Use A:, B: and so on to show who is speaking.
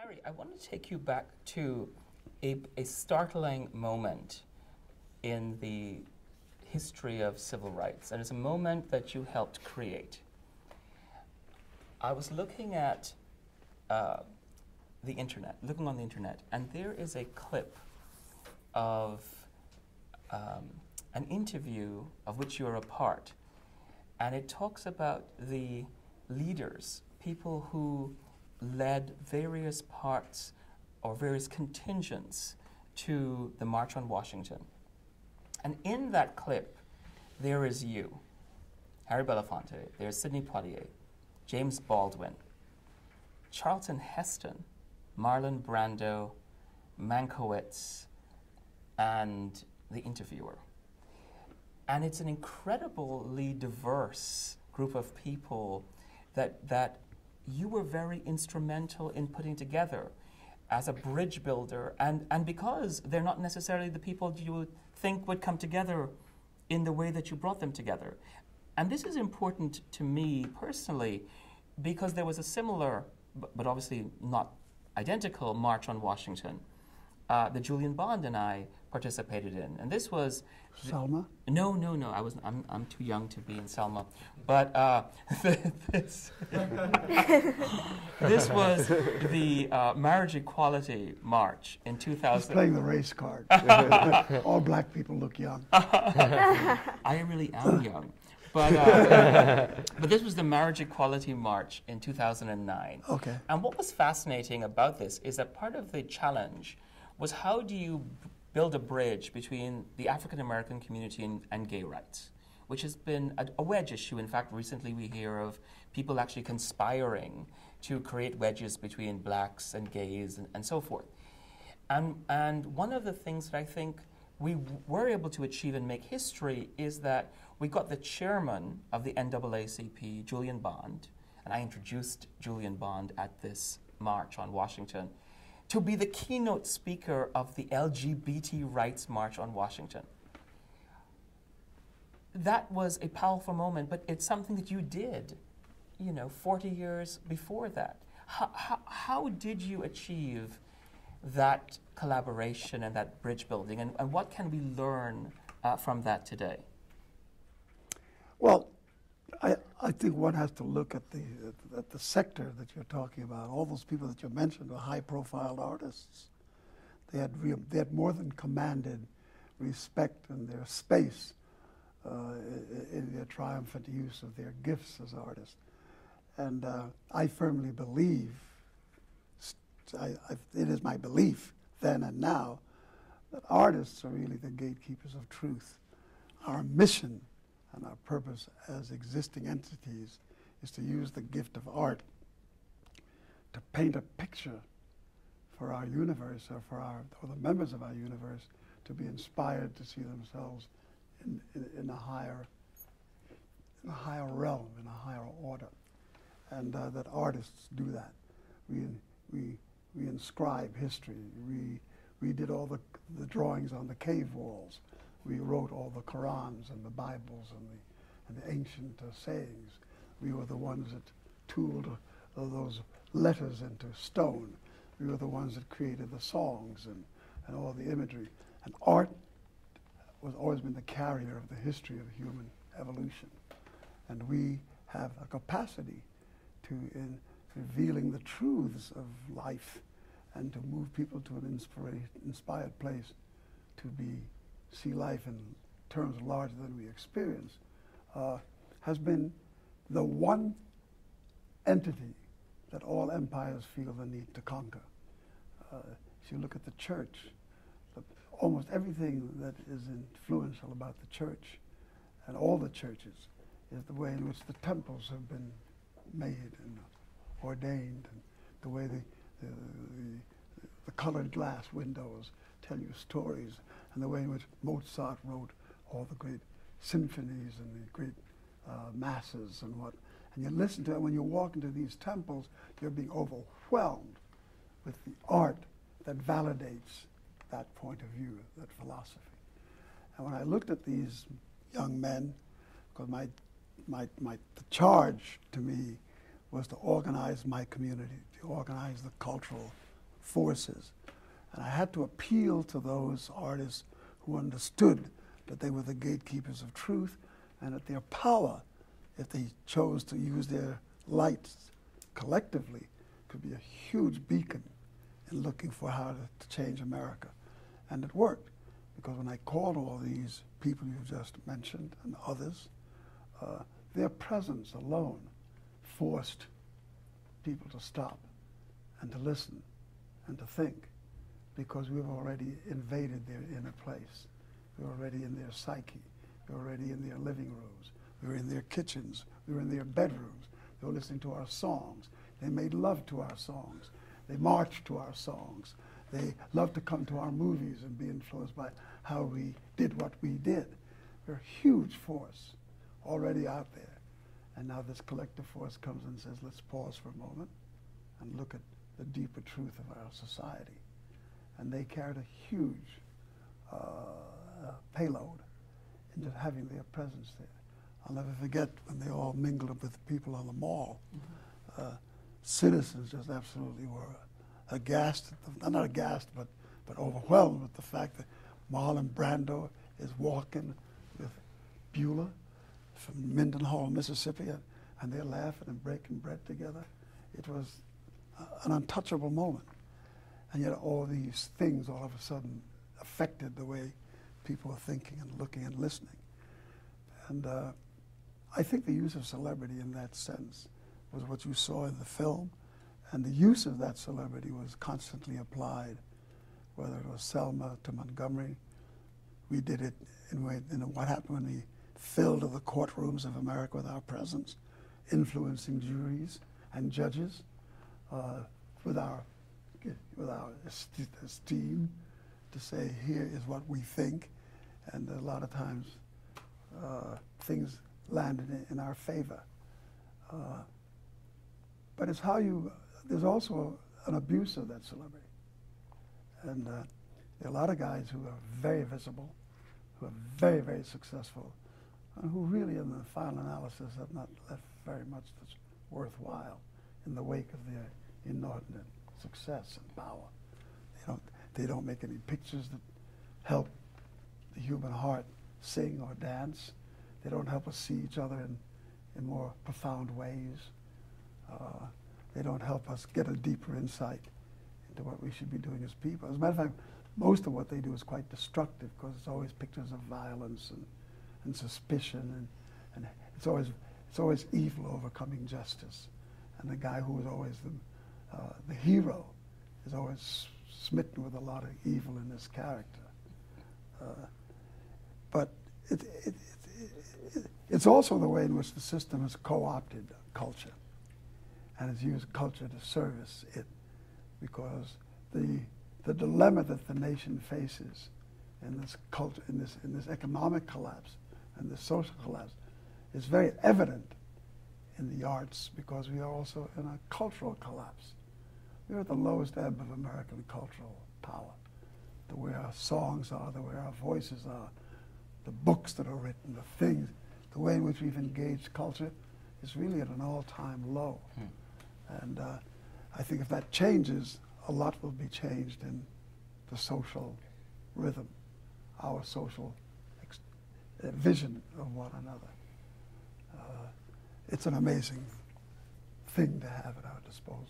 A: Harry, I want to take you back to a startling moment in the history of civil rights, and it's a moment that you helped create. I was looking at the internet, looking on the internet, and there is a clip of an interview of which you're a part, and it talks about the leaders, people who led various parts or various contingents to the March on Washington. And in that clip, there is you, Harry Belafonte, there's Sidney Poitier, James Baldwin, Charlton Heston, Marlon Brando, Mankiewicz, and the interviewer. And it's an incredibly diverse group of people that you were very instrumental in putting together as a bridge builder, and because they're not necessarily the people you would think would come together in the way that you brought them together. And this is important to me personally because there was a similar, but obviously not identical, March on Washington that Julian Bond and I participated in. And this was...
B: Selma?
A: No. I'm too young to be in Selma. But this was the Marriage Equality March in 2000.
B: He's playing the race card. All black people look young.
A: I really am young. But this was the Marriage Equality March in 2009.
B: Okay.
A: And what was fascinating about this is that part of the challenge was how do you build a bridge between the African American community and gay rights, which has been a wedge issue. In fact, recently we hear of people actually conspiring to create wedges between blacks and gays and so forth. And one of the things that I think we were able to achieve and make history is that we got the chairman of the NAACP, Julian Bond, and I introduced Julian Bond at this March on Washington, to be the keynote speaker of the LGBT Rights March on Washington. That was a powerful moment, but it's something that you did, 40 years before that. How did you achieve that collaboration and that bridge building, and what can we learn from that today?
B: Well, I think one has to look at the sector that you're talking about. All those people that you mentioned were high-profile artists. They had more than commanded respect in their space in their triumphant use of their gifts as artists. And I firmly believe, it is my belief then and now, that artists are really the gatekeepers of truth. Our mission and our purpose as existing entities is to use the gift of art to paint a picture for our universe, or for the members of our universe to be inspired to see themselves in a higher realm, in a higher order, and that artists do that. We inscribe history. We did all the drawings on the cave walls. We wrote all the Qurans and the Bibles and the ancient sayings. We were the ones that tooled those letters into stone. We were the ones that created the songs and all the imagery. And art has always been the carrier of the history of human evolution. And we have a capacity to, in revealing the truths of life and to move people to an inspired place to see life in terms larger than we experience, has been the one entity that all empires feel the need to conquer. If you look at the church, almost everything that is influential about the church and all the churches is the way in which the temples have been made and ordained, and the way the colored glass windows tell you stories, and the way in which Mozart wrote all the great symphonies and the great masses and what. And you listen to it, when you walk into these temples, you're being overwhelmed with the art that validates that point of view, that philosophy. And when I looked at these young men, because the charge to me was to organize my community, to organize the cultural forces. And I had to appeal to those artists who understood that they were the gatekeepers of truth and that their power, if they chose to use their lights collectively, could be a huge beacon in looking for how to change America. And it worked, because when I called all these people you just mentioned and others, their presence alone forced people to stop and to listen and to think, because we've already invaded their inner place. We were already in their psyche. We were already in their living rooms. We were in their kitchens. We were in their bedrooms. They were listening to our songs. They made love to our songs. They marched to our songs. They loved to come to our movies and be influenced by how we did what we did. We're a huge force already out there. And now this collective force comes and says, let's pause for a moment and look at the deeper truth of our society. And they carried a huge payload in just having their presence there. I'll never forget when they all mingled with the people on the mall. Citizens just absolutely were aghast, not aghast, but overwhelmed with the fact that Marlon Brando is walking with Beulah from Mendenhall, Mississippi, and they're laughing and breaking bread together. It was an untouchable moment. And yet all these things all of a sudden affected the way people were thinking and looking and listening. And I think the use of celebrity in that sense was what you saw in the film, and the use of that celebrity was constantly applied, whether it was Selma to Montgomery. We did it in what happened when we filled the courtrooms of America with our presence, influencing juries and judges with our esteem, to say, here is what we think, and a lot of times things landed in our favor. But it's how there's also an abuse of that celebrity. And there are a lot of guys who are very visible, who are very, very successful, and who really in the final analysis have not left very much that's worthwhile in the wake of their inordinate success and power. They don't make any pictures that help the human heart sing or dance. They don't help us see each other in more profound ways. They don't help us get a deeper insight into what we should be doing as people. As a matter of fact, most of what they do is quite destructive, because it's always pictures of violence and suspicion, and it's always evil overcoming justice. And the guy who is always the hero is always smitten with a lot of evil in his character. But it's also the way in which the system has co-opted culture and has used culture to service it, because the dilemma that the nation faces in this culture, in this economic collapse and this social collapse, is very evident in the arts, because we are also in a cultural collapse. We're at the lowest ebb of American cultural power. The way our songs are, the way our voices are, the books that are written, the things, the way in which we've engaged culture is really at an all-time low. And I think if that changes, a lot will be changed in the social rhythm, our social vision of one another. It's an amazing thing to have at our disposal.